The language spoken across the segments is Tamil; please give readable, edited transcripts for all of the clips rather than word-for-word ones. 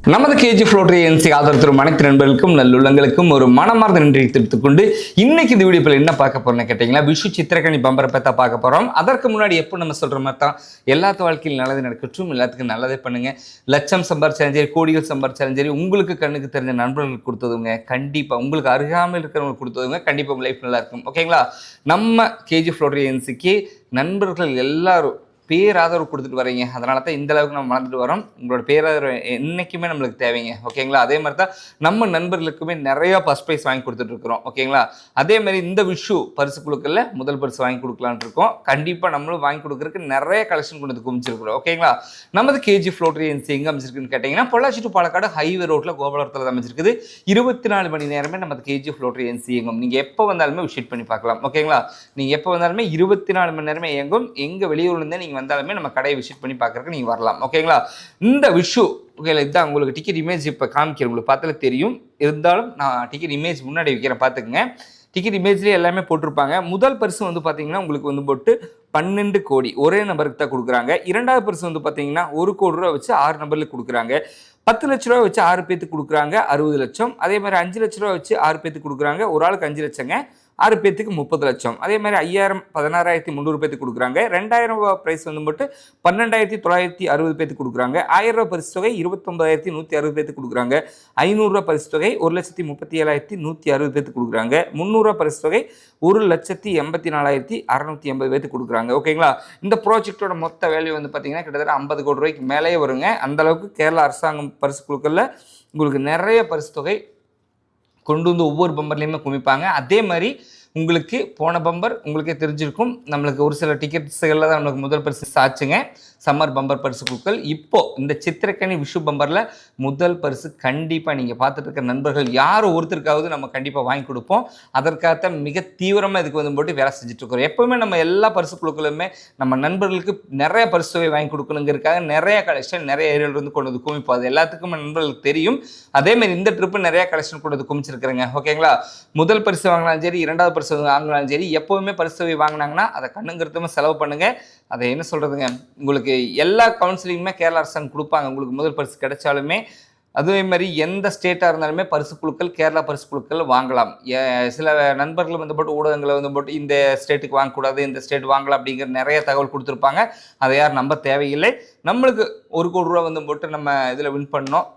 நமது கேஜி ஃப்ளோட்டரி என்சி ஆதரவு அனைத்து நண்பர்களுக்கும் நல்லுள்ளங்களுக்கும் ஒரு மனமார்ந்த நன்றி தெரிவித்துக் கொண்டு இன்னைக்கு இந்த வீடியோவில் என்ன பார்க்க போறோம்னு கேட்டீங்கன்னா விஷு சித்திரக்கணி பம்பரை பற்றி பார்க்க போறோம். அதற்கு முன்னாடி எப்போ நம்ம சொல்ற மாதிரி தான் எல்லாத்து வாழ்க்கையில் நல்லது நடக்கட்டும், எல்லாத்துக்கும் நல்லதே பண்ணுங்க. லட்சம் சம்பாரிச்சாலும் சரி, கோடிகள் சம்பாரிச்சாலும் சரி, உங்களுக்கு கண்ணுக்கு தெரிஞ்ச நண்பர்களுக்கு கொடுத்ததுங்க கண்டிப்பாக, உங்களுக்கு அருகாமல் இருக்கிறவங்களுக்கு கொடுத்ததுங்க கண்டிப்பாக உங்கள் லைஃப் நல்லா இருக்கும். ஓகேங்களா? நம்ம கேஜி ஃப்ளோட்டரி என்சிக்கு நண்பர்கள் எல்லாரும் பேராதரவு கொடுத்துட்டு வரீங்க. அதனால தான் இந்த அளவுக்கு நம்ம வளர்ந்துட்டு வரோம். உங்களோட பேராதரவு என்றைக்குமே நம்மளுக்கு தேவைங்க. ஓகேங்களா? அதே மாதிரி தான் நம்ம நண்பர்களுக்குமே நிறையா ஃபர்ஸ்ட் ப்ரைஸ் வாங்கி கொடுத்துட்டு இருக்கிறோம். ஓகேங்களா? அதே மாதிரி இந்த விஷு பரிசு குழுக்களில் முதல் பரிசு வாங்கி கொடுக்கலான்னு இருக்கோம். கண்டிப்பாக நம்மளும் வாங்கி கொடுக்குறதுக்கு நிறைய கலெக்ஷன் கொண்டு வந்து குமிச்சிருக்கிறோம். ஓகேங்களா? நமது கேஜி ஃப்ளோட்டரி என்சி எங்கே அமைச்சிருக்குன்னு கேட்டிங்கன்னா பொள்ளாச்சி டு பாலக்காடு ஹைவே ரோட்டில் கோபாலத்தில் அமைச்சிருக்குது. 24 மணி நேரமே நமது கேஜி ஃப்ளோட்டரி என்சி இயங்கும். நீங்கள் எப்போ வந்தாலுமே விசிட் பண்ணி பார்க்கலாம். ஓகேங்களா? நீங்கள் எப்போ வந்தாலுமே 24 மணி நேரமே இயங்கும். எங்கள் வெளியூர்லேருந்தே நீங்கள் வந்தாலுமே நம்ம கடையை விசிட் பண்ணி பார்க்கறதுக்கு நீங்கள் வரலாம். ஓகேங்களா? இந்த விஷு ஓகேங்களா, இதுதான் உங்களுக்கு டிக்கெட் இமேஜ் இப்போ காமிக்கிறேன். உங்களுக்கு பார்த்தாலே தெரியும். இருந்தாலும் நான் டிக்கெட் இமேஜ் முன்னாடி வைக்கிறேன், பார்த்துக்குங்க. டிக்கெட் இமேஜ்லேயே எல்லாமே போட்டிருப்பாங்க. முதல் பரிசு வந்து பார்த்தீங்கன்னா உங்களுக்கு வந்து போட்டு 12 கோடி ஒரே நம்பருக்கு தான் கொடுக்குறாங்க. இரண்டாவது பரிசு வந்து பார்த்தீங்கன்னா 1 கோடி ரூபா வச்சு 6 நம்பருக்கு கொடுக்குறாங்க. 10 லட்ச ரூபா வச்சு 6 பேத்துக்கு கொடுக்குறாங்க, 60 லட்சம். அதே மாதிரி 5 லட்ச ரூபா வச்சு 6 பேத்துக்கு கொடுக்குறாங்க, ஒரு ஆளுக்கு 5 லட்சங்க. 6 பேத்துக்கு 30 லட்சம். அதே மாதிரி 5000 16,300 பேத்துக்கு கொடுக்குறாங்க. 2000 ரூபா பிரைஸ் வந்து மட்டும் 12,960 பேத்துக்கு கொடுக்குறாங்க. 1000 ரூபா பரிசு தொகை 29,160 பேத்துக்கு கொடுக்குறாங்க. 500 ரூபா பரிசு தொகை 1,37,160 பேத்துக்கு கொடுக்குறாங்க. 300 ரூபா பரிசு தொகை 1,84,680 பேத்துக்கு கொடுக்குறாங்க. ஓகேங்களா? இந்த ப்ராஜெக்டோட மொத்த வேல்யூ வந்து பார்த்தீங்கன்னா கிட்டத்தட்ட 50 கோடி ரூபாய்க்கு மேலேயே வருங்க. அந்த அளவுக்கு கேரளா அரசாங்கம் பரிசு குழுக்களில் உங்களுக்கு நிறைய பரிசு தொகை கொண்டு வந்து ஒவ்வொரு பம்பர்லேயுமே குமிப்பாங்க. அதே மாதிரி உங்களுக்கு போன பம்பர் உங்களுக்கே தெரிஞ்சிருக்கும், நம்மளுக்கு ஒரு சில டிக்கெட்ஸுகளில் தான் நம்மளுக்கு முதல் பரிசு ஆச்சுங்க. சம்மர் பம்பர் பரிசு குழுக்கள் இப்போது இந்த சித்திரக்கனி விஷு பம்பரில் முதல் பரிசு கண்டிப்பாக நீங்கள் பார்த்துட்டு இருக்க நண்பர்கள் யார் ஒருத்தருக்காவது நம்ம கண்டிப்பாக வாங்கி கொடுப்போம். அதற்காக மிக தீவிரமாக இதுக்கு வந்து போட்டு வேலை செஞ்சுட்ருக்கோம். எப்போவுமே நம்ம எல்லா பரிசு குழுக்களுமே நம்ம நண்பர்களுக்கு நிறைய பரிசு தொகை வாங்கி கொடுக்கணுங்கிறதுக்காக நிறைய கலெக்ஷன் நிறைய ஏரியாவிலிருந்து கொண்டு வந்து குமிப்போம். அது எல்லாத்துக்கும் நண்பர்களுக்கு தெரியும். அதேமாதிரி இந்த ட்ரிப்பு நிறைய கலெக்ஷன் கொண்டு வந்து குமிச்சிருக்கிறேங்க. ஓகேங்களா? முதல் பரிசு வாங்கினாலும் சரி, இரண்டாவது பரிசு வாங்கினாலும் சரி, எப்போவுமே பரிசு தொகை வாங்கினாங்கன்னா அதை கண்ணுங்கிறதுமே செலவு பண்ணுங்கள். அதை என்ன சொல்கிறதுங்க, உங்களுக்கு எல்லா கவுன்சிலிங்குமே கேரளா அரசாங்கம் கொடுப்பாங்க. உங்களுக்கு முதல் பரிசு கிடைச்சாலுமே அதே மாதிரி எந்த ஸ்டேட்டாக இருந்தாலுமே பரிசு குழுக்கள் கேரளா பரிசு குழுக்கள் வாங்கலாம். சில நண்பர்கள் வந்து போட்டு ஊடகங்களை வந்து போட்டு இந்த ஸ்டேட்டுக்கு வாங்கக்கூடாது, இந்த ஸ்டேட் வாங்கலாம் அப்படிங்கிற நிறைய தகவல் கொடுத்துருப்பாங்க. அதை யார் நம்ப தேவையில்லை. நம்மளுக்கு 1 கோடி ரூபா வந்து போட்டு நம்ம இதில் வின் பண்ணோம்.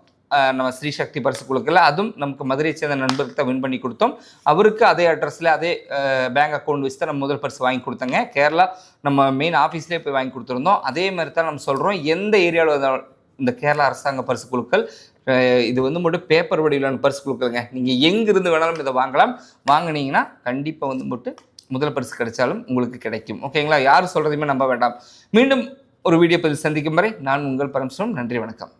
நம்ம ஸ்ரீசக்தி பரிசு குழுக்கள் அதுவும் நமக்கு மதுரையை சேர்ந்த நண்பருக்கு தான் வின் பண்ணி கொடுத்தோம். அவருக்கு அதே அட்ரஸில் அதே பேங்க் அக்கௌண்ட் வச்சு தான் நம்ம முதல் பரிசு வாங்கி கொடுத்தோங்க. கேரளா நம்ம மெயின் ஆஃபீஸ்லேயே போய் வாங்கி கொடுத்துருந்தோம். அதே மாதிரி தான் நம்ம சொல்கிறோம், எந்த ஏரியாவில் இந்த கேரளா அரசாங்க பரிசு குழுக்கள் இது வந்து மட்டும் பேப்பர் வடிவிலான பரிசு குழுக்கள்ங்க. நீங்கள் எங்கிருந்து வேணாலும் இதை வாங்கலாம். வாங்கினீங்கன்னா கண்டிப்பாக வந்து போட்டு முதல் பரிசு கிடைச்சாலும் உங்களுக்கு கிடைக்கும். ஓகேங்களா? யார் சொல்கிறதையுமே நம்ப வேண்டாம். மீண்டும் ஒரு வீடியோ பதில் சந்திக்கும் வரை நான் உங்கள் பரமசிவம். நன்றி, வணக்கம்.